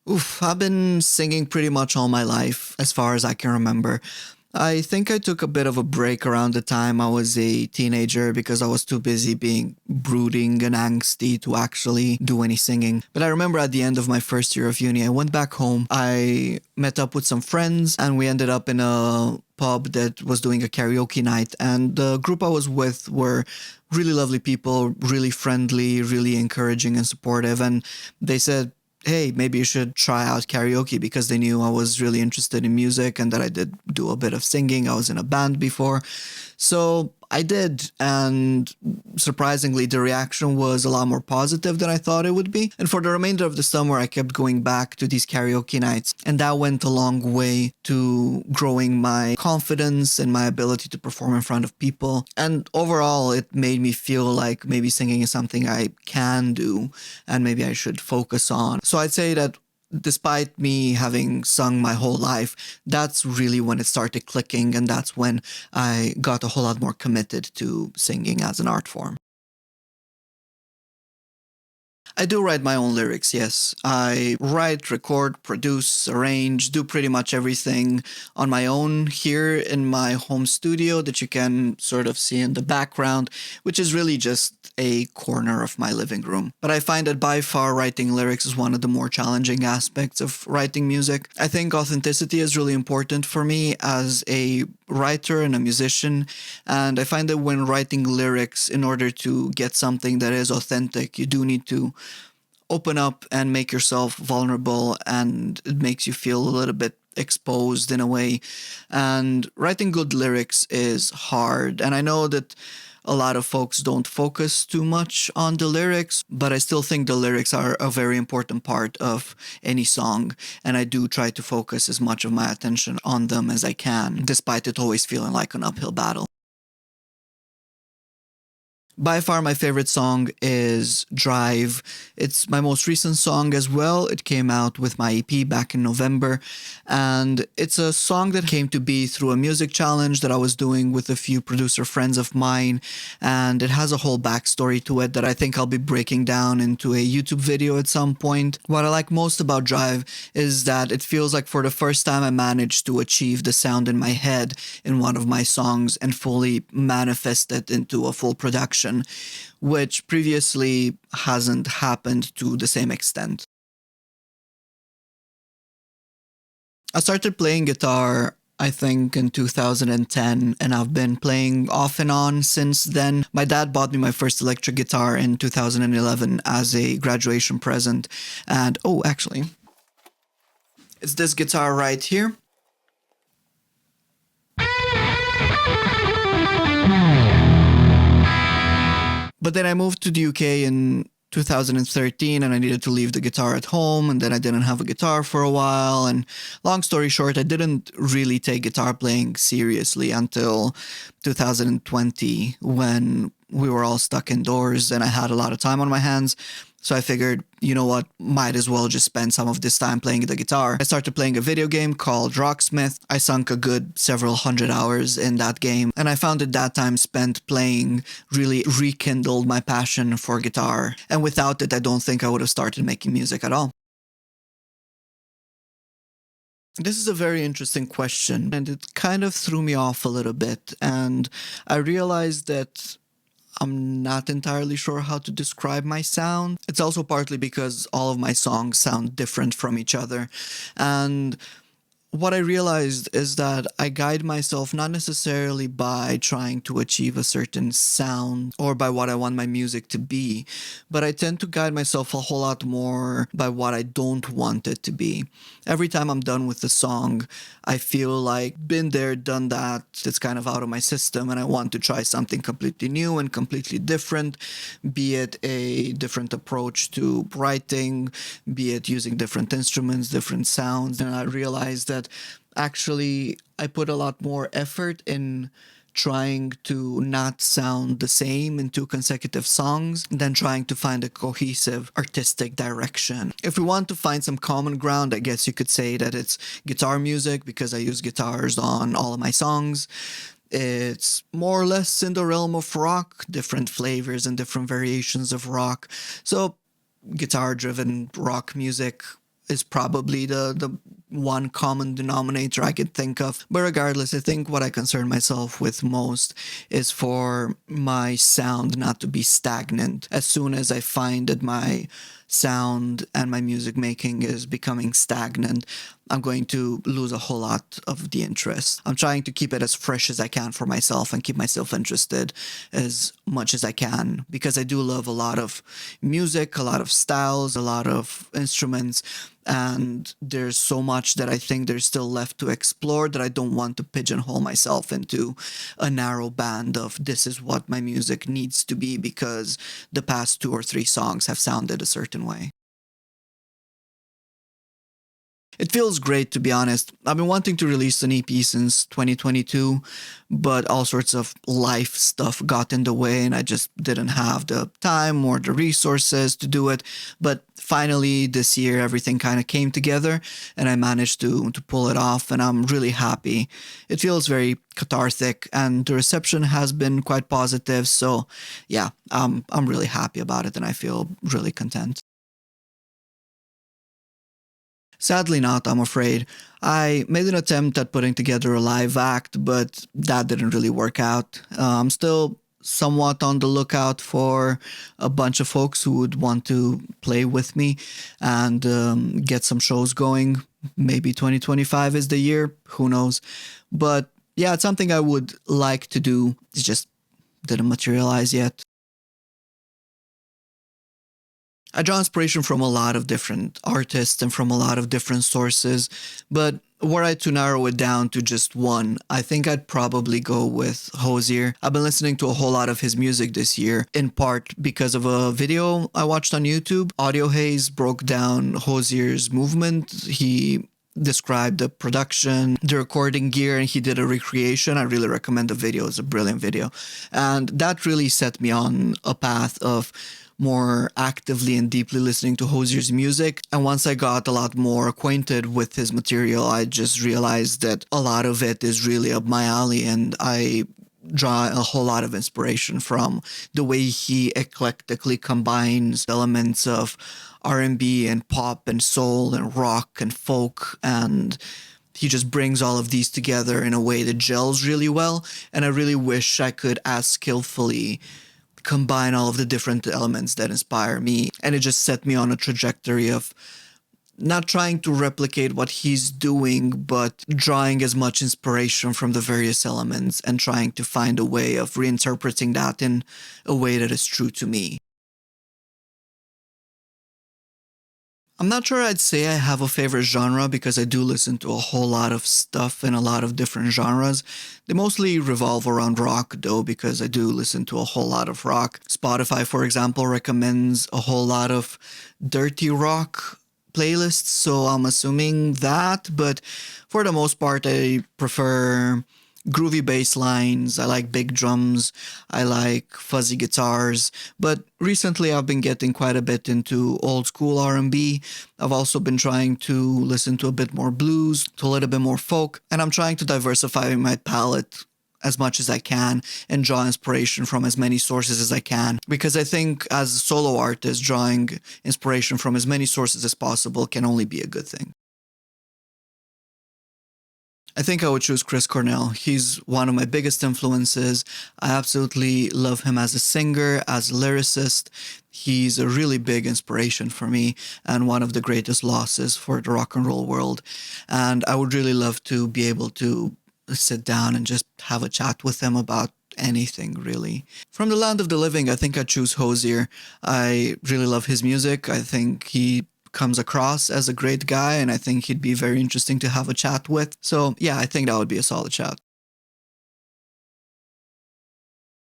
Oof, I've been singing pretty much all my life, as far as I can remember. I think I took a bit of a break around the time I was a teenager because I was too busy being brooding and angsty to actually do any singing. But I remember at the end of my first year of uni, I went back home. I met up with some friends and we ended up in a pub that was doing a karaoke night. And the group I was with were really lovely people, really friendly, really encouraging and supportive. And they said, hey, maybe you should try out karaoke because they knew I was really interested in music and that I did do a bit of singing. I was in a band before. So I did. And surprisingly, the reaction was a lot more positive than I thought it would be. And for the remainder of the summer, I kept going back to these karaoke nights. And that went a long way to growing my confidence and my ability to perform in front of people. And overall, it made me feel like maybe singing is something I can do and maybe I should focus on. So I'd say that despite me having sung my whole life, that's really when it started clicking, and that's when I got a whole lot more committed to singing as an art form. I do write my own lyrics, yes. I write, record, produce, arrange, do pretty much everything on my own here in my home studio that you can sort of see in the background, which is really just a corner of my living room. But I find that by far writing lyrics is one of the more challenging aspects of writing music. I think authenticity is really important for me as a writer and a musician, and I find that when writing lyrics, in order to get something that is authentic, you do need to open up and make yourself vulnerable, and it makes you feel a little bit exposed in a way. And writing good lyrics is hard. And I know that a lot of folks don't focus too much on the lyrics, but I still think the lyrics are a very important part of any song. And I do try to focus as much of my attention on them as I can, despite it always feeling like an uphill battle. By far, my favorite song is Drive. It's my most recent song as well. It came out with my EP back in November. And it's a song that came to be through a music challenge that I was doing with a few producer friends of mine. And it has a whole backstory to it that I think I'll be breaking down into a YouTube video at some point. What I like most about Drive is that it feels like for the first time I managed to achieve the sound in my head in one of my songs and fully manifest it into a full production, which previously hasn't happened to the same extent. I started playing guitar, I think, in 2010, and I've been playing off and on since then. My dad bought me my first electric guitar in 2011 as a graduation present. And oh, actually, it's this guitar right here. But then I moved to the UK in 2013 and I needed to leave the guitar at home, and then I didn't have a guitar for a while. And long story short, I didn't really take guitar playing seriously until 2020 when we were all stuck indoors and I had a lot of time on my hands. So I figured, you know what, might as well just spend some of this time playing the guitar. I started playing a video game called Rocksmith. I sunk a good several hundred hours in that game, and I found that time spent playing really rekindled my passion for guitar. And without it, I don't think I would have started making music at all. This is a very interesting question, and it kind of threw me off a little bit. And I realized that I'm not entirely sure how to describe my sound. It's also partly because all of my songs sound different from each other. And what I realized is that I guide myself not necessarily by trying to achieve a certain sound or by what I want my music to be, but I tend to guide myself a whole lot more by what I don't want it to be. Every time I'm done with the song, I feel like been there, done that. It's kind of out of my system and I want to try something completely new and completely different, be it a different approach to writing, be it using different instruments, different sounds. And I realized that actually I put a lot more effort in trying to not sound the same in two consecutive songs than trying to find a cohesive artistic direction. If we want to find some common ground, I guess you could say that it's guitar music because I use guitars on all of my songs. It's more or less in the realm of rock, different flavors and different variations of rock. So guitar driven rock music is probably the one common denominator I could think of. But regardless, I think what I concern myself with most is for my sound not to be stagnant. As soon as I find that my sound and my music making is becoming stagnant, I'm going to lose a whole lot of the interest. I'm trying to keep it as fresh as I can for myself and keep myself interested as much as I can, because I do love a lot of music, a lot of styles, a lot of instruments, and there's so much that I think there's still left to explore that I don't want to pigeonhole myself into a narrow band of this is what my music needs to be because the past two or three songs have sounded a certain way. It feels great, to be honest. I've been wanting to release an EP since 2022, but all sorts of life stuff got in the way and I just didn't have the time or the resources to do it. But finally, this year, everything kind of came together and I managed to pull it off, and I'm really happy. It feels very cathartic and the reception has been quite positive. So, yeah, I'm really happy about it and I feel really content. Sadly, not, I'm afraid. I made an attempt at putting together a live act, but that didn't really work out. I'm still somewhat on the lookout for a bunch of folks who would want to play with me and get some shows going. Maybe 2025 is the year, who knows? But yeah, it's something I would like to do. It just didn't materialize yet. I draw inspiration from a lot of different artists and from a lot of different sources, but were I to narrow it down to just one, I think I'd probably go with Hozier. I've been listening to a whole lot of his music this year, in part because of a video I watched on YouTube. Audio Haze broke down Hozier's movement. He described the production, the recording gear, and he did a recreation. I really recommend the video. It's a brilliant video. And that really set me on a path of more actively and deeply listening to Hozier's music. And once I got a lot more acquainted with his material, I just realized that a lot of it is really up my alley, and I draw a whole lot of inspiration from the way he eclectically combines elements of R&B and pop and soul and rock and folk, and he just brings all of these together in a way that gels really well. And I really wish I could as skillfully combine all of the different elements that inspire me. And it just set me on a trajectory of not trying to replicate what he's doing, but drawing as much inspiration from the various elements and trying to find a way of reinterpreting that in a way that is true to me. I'm not sure I'd say I have a favorite genre because I do listen to a whole lot of stuff in a lot of different genres. They mostly revolve around rock though, because I do listen to a whole lot of rock. Spotify, for example, recommends a whole lot of dirty rock playlists, so I'm assuming that, but for the most part, I prefer groovy bass lines. I like big drums. I like fuzzy guitars. But recently I've been getting quite a bit into old school R&B. I've also been trying to listen to a bit more blues, to a little bit more folk, and I'm trying to diversify my palette as much as I can and draw inspiration from as many sources as I can, because I think as a solo artist, drawing inspiration from as many sources as possible can only be a good thing. I think I would choose Chris Cornell. He's one of my biggest influences. I absolutely love him as a singer, as a lyricist. He's a really big inspiration for me and one of the greatest losses for the rock and roll world. And I would really love to be able to sit down and just have a chat with him about anything, really. From the land of the living, I think I choose Hozier. I really love his music. I think he comes across as a great guy, and I think he'd be very interesting to have a chat with. So, yeah, I think that would be a solid chat.